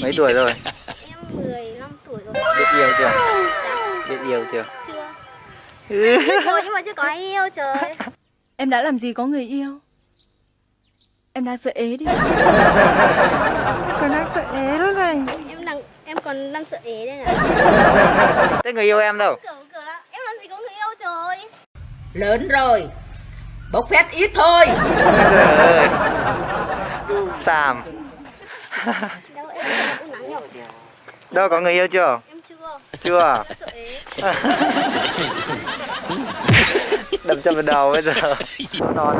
Mấy tuổi rồi? Em 15 tuổi rồi. Biết yêu chưa? Dạ. Biết yêu chưa? Chưa. Biết rồi nhưng mà chưa có ai yêu trời. Em đã làm gì có người yêu? Em đang sợ ế đi. Còn đang sợ ế nữa này. Em còn đang sợ ế đây này. Thế người yêu em đâu? Kiểu là em làm gì có người yêu trời. Lớn rồi, bốc phét ít thôi. Trời ơi. Xàm. Đâu em cũng nắng nhở. Đâu có người yêu chưa? Em chưa. Chưa à? Sợ ế. Đập chân vào đầu bây giờ. Nó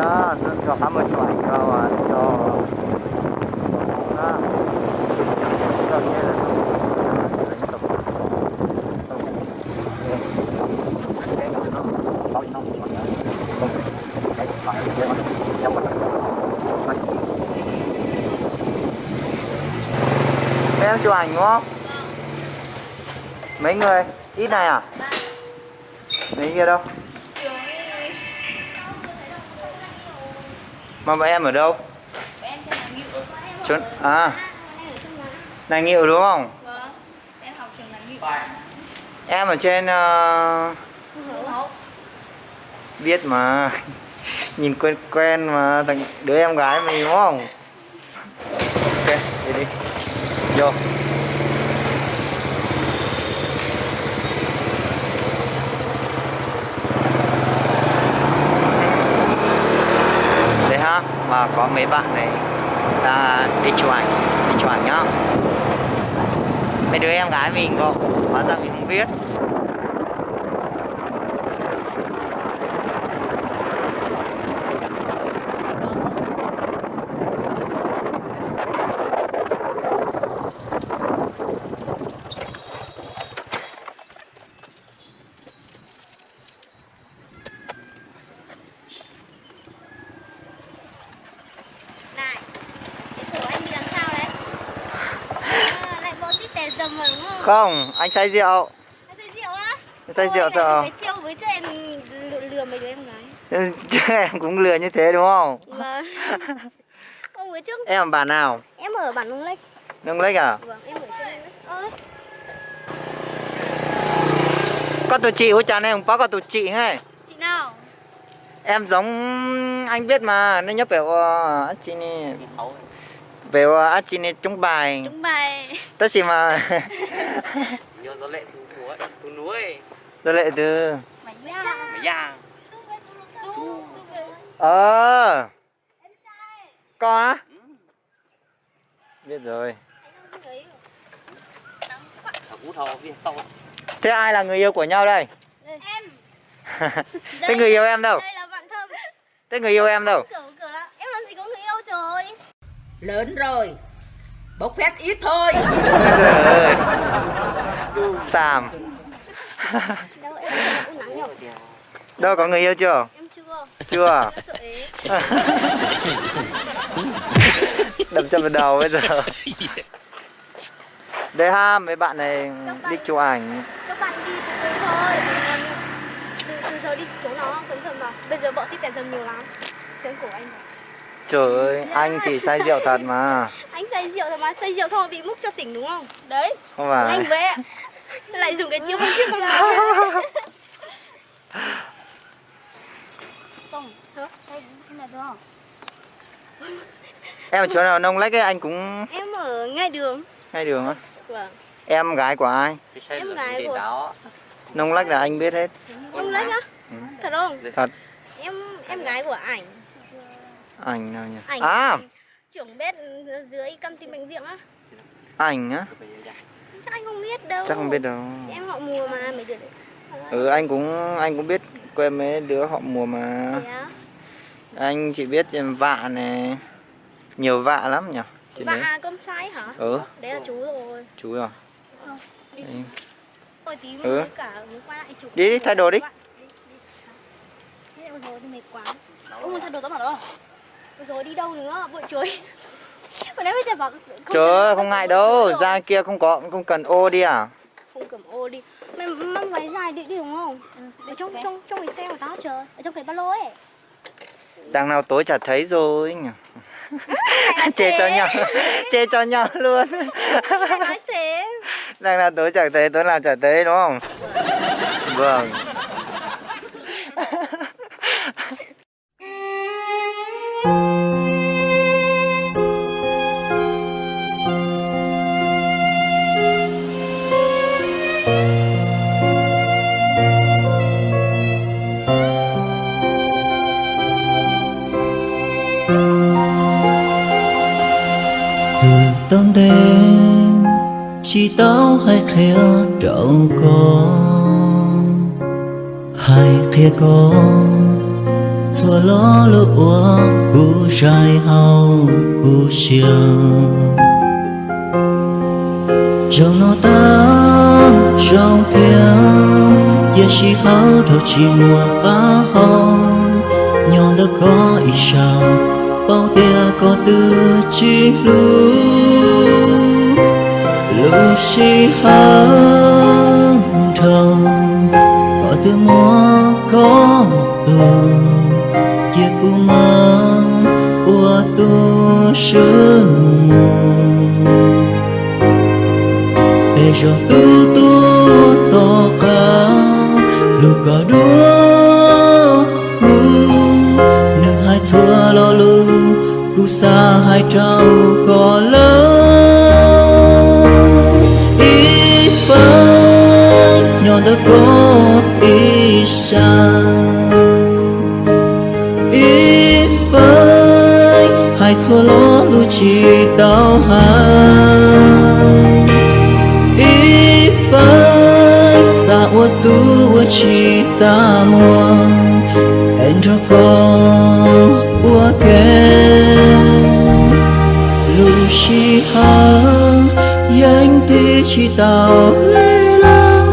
cho khá một chọi cho em chụp ảnh đúng không? Mấy người? Ít này à? Mấy kia đâu? Mà bọn em ở đâu? Em trên Nàng Ngự. Trốn à? Nàng Ngự đúng không? Vâng. Em học trường Nàng Ngự. Em ở trên biết mà. Nhìn quen quen mà, thằng đứa em gái mình đúng không? Ok, đi. Vô. Đây ha, mà có mấy bạn này đang đi chụp ảnh nhá. Mấy đứa em gái mình có, hóa ra mình không biết. Này, cái cổ anh bị làm sao đấy? Lại bộ xít tè dầm rồi đúng không? Không, anh say rượu. Anh say rượu á? Anh say rượu sợ. Cái chiêu với cho em lừa mấy đứa em gái. Chứ em cũng lừa như thế đúng không? Vâng. Hôm bữa trước Em ở bản nào? em ở bản Nông Lách. Nông Lách à? Vâng, em ở trên Nông Lách. Ơi. Có tụi chị hút chán em, có tụi chị hay. Chị nào? Em giống anh biết mà, nó nhấp vào chị này. Về chị này trúng bài. Đúng bài. Tất gì mà. Nhớ gió lệ tu núi. Tôi lại từ. Mày nha. Mày giang. Con á? Biết rồi. Thằng cú thò viên to. Thế ai là người yêu của nhau đây? Em. Thế người yêu em đâu? Đây là bạn Thơm. Thế người yêu em đâu? Kiểu là em làm gì có người yêu trời. Lớn rồi, bốc phét ít thôi. Trời ơi. Xàm. Đâu em cũng nắng nhở. Đâu có người yêu chưa? Em chưa. Chưa à? Sợ ế. Đập chân vào đầu bây giờ. Đây ha, mấy bạn này đi chụp ảnh. Các bạn đi từ từ thôi. Từ giờ đi chỗ nó cẩn thận vào. Bây giờ bọn xít tè dầm nhiều lắm. Xem cổ anh này. Trời ơi, anh thì say rượu thật mà. Anh say rượu thôi mà, say rượu xong rồi bị múc cho tỉnh đúng không? Đấy. Không phải. Anh về lại dùng cái chiêu múc chiếc con nào. Xong hả? Đây là đó. Em ở chỗ nào Nông Lách ấy, anh cũng Em ở ngay đường. ngay đường á. Vâng. Em gái của ai? Cái xe Em lửa gái đến của- đó. Nông Lách là anh biết hết. Nông Lách á? Thật không? Thật. Em gái của ảnh. Ảnh nào nhỉ? Ảnh. À, Trưởng bếp dưới căn tin bệnh viện á. ảnh á. Chắc anh không biết đâu. Chắc không biết đâu. Em họ mùa mà mấy đứa đấy. Ừ, anh cũng biết quen mấy đứa họ mùa mà. Thế á? Anh chỉ biết vạ này. Nhiều vạ lắm nhỉ? Chị đấy. Vạ con trai hả? Ừ, Đấy là chú rồi. chú rồi. Xong, đi. Đấy. Thôi tí Ừ. nữa cả muốn quay lại chụp. Đi, thay đồ đi. Thế rồi thì mệt quá. Ông muốn thay đồ tao bảo đó. Rồi đi đâu nữa, bội chuối. Còn em bây giờ bảo Trời ơi, không ngại đâu, ra kia không cần ô đi à? không cầm ô đi. Mày mang váy dài đi đúng không? Ở trong cái xe của tao chờ, ở trong cái ba lô ấy. Đằng nào tối chả thấy rồi nhỉ? Chê cho nhau. Chê cho nhau luôn. Ai nói thế? Đang là tối chẳng thấy, tối làm chẳng thấy đúng không? Vâng. Tâm đen chỉ tao hay khía trâu con hay khía con xua lo lúa cú trái hao cú xiang trong nó ta trong kia giờ chỉ hao thâu chỉ mùa ba hồng nhon đã có ý sao bao tia có tư chi lu lu si hang thầm có tư mua có tường chia cu mang của tu sư để cho tu tu to cả lu có đua nương hai xưa lo lu cu xa hai trâu có lớn ý phân nhỏ đã có ý sang ý phân hai xưa lo lu chỉ đau hàng ý phân xa ua tu ua chỉ xa muôn em cho con ua kèm lu chi ha danh tí chỉ tao lê la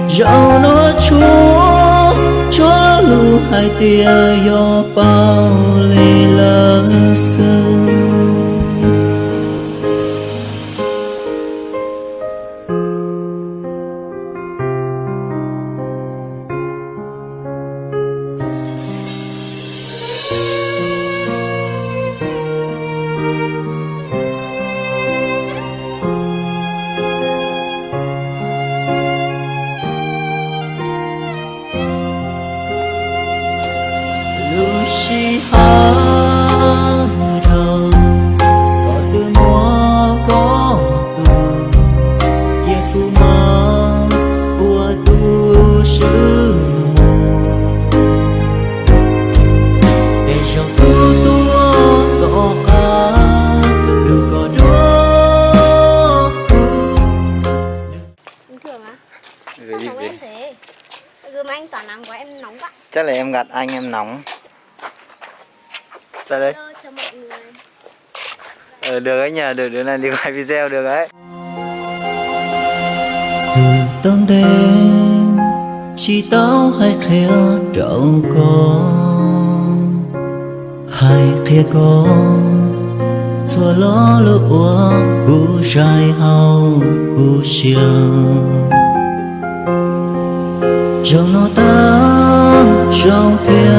dạo nó chúa lu hai tia yo bao lê la sương chỉ hang thầm có tư mua có tường chia cu mang của tu sư để cho tu có cả lu có đua Bình thường á? Về Sao đi nóng về. em thế? Gương anh toàn nắng của em nóng quá. Chắc là em gạt anh em nóng. Ra đây. Cho mọi người. Được ấy nhờ, được đứa này đi quay video được đấy. từ tâm đen chỉ tao hay khía trâu con hay khía con xua lo lúa cú trái hao cú xiang trong nó ta trong kia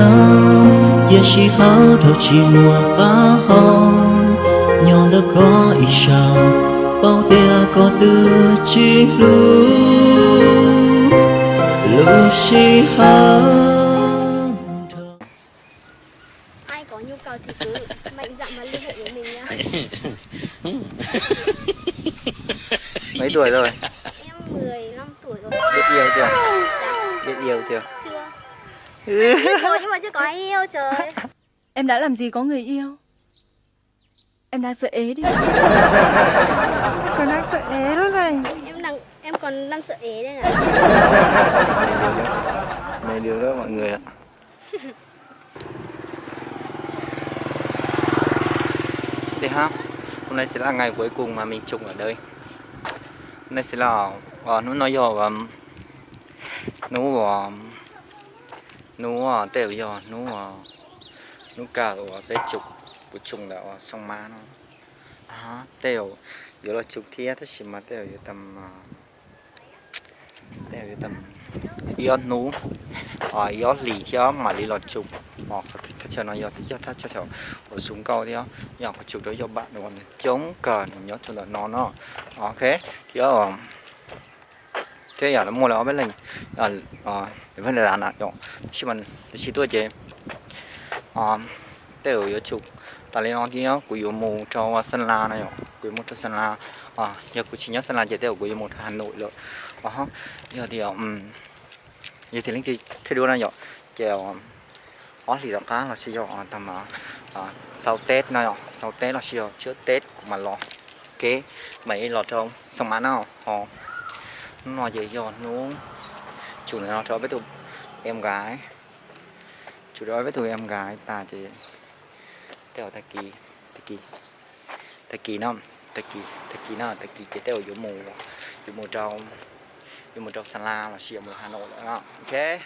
giờ chỉ hao thâu chỉ mùa ba hồng nhon đã có ý sao bao tia có tư chi lu lu si hang Ai có nhu cầu thì cứ mạnh dạn mà liên hệ với mình nha. Mấy tuổi rồi? Em 15 tuổi rồi. Biết yêu chưa? Biết yêu chưa? Chưa. Biết rồi nhưng mà chưa có ai yêu trời. Em đã làm gì có người yêu? Em đang sợ ế đi. Còn đang sợ ế nữa này. Em còn đang sợ ế đây này. Mấy đứa đó mọi người ạ. Đi ha. Hôm nay sẽ là ngày cuối cùng mà mình chụp ở đây. Hôm nay sẽ là nó nói giò nó tèo giò nó cả ở bên chụp của chủng là sông má nó tèo giờ là chụp thia thế chỉ mà tèo tầm yếu nú yếu lì cho mà đi lọt chụp cái chờ nó yếu ta cho theo ở xuống câu đi nhỏ có chụp đó cho bạn được chống cờ nhớ cho là nó ok thì thế giờ nó mua nó bên lành để vấn đề là nào nhỏ chứ mình chỉ tôi chế đều yếu chụp tại vì nó thì nó của yếu mù cho Sơn La này của một cho Sơn La giờ của chỉ nhớ Sơn La chế đều của một Hà Nội rồi giờ thì giờ thì linh cái đua này nhỏ chèo thì đó khá là siêu tầm sau Tết này sau Tết là siêu trước Tết mà lo cái mấy lọ trong xong má nào nó dễ dọn nó chủ này nó cho với tụi em gái chủ đó với tụi em gái ta chỉ theo ta kỳ nó cái theo vô mù trong Sơn La là siêu mù Hà Nội đó ok.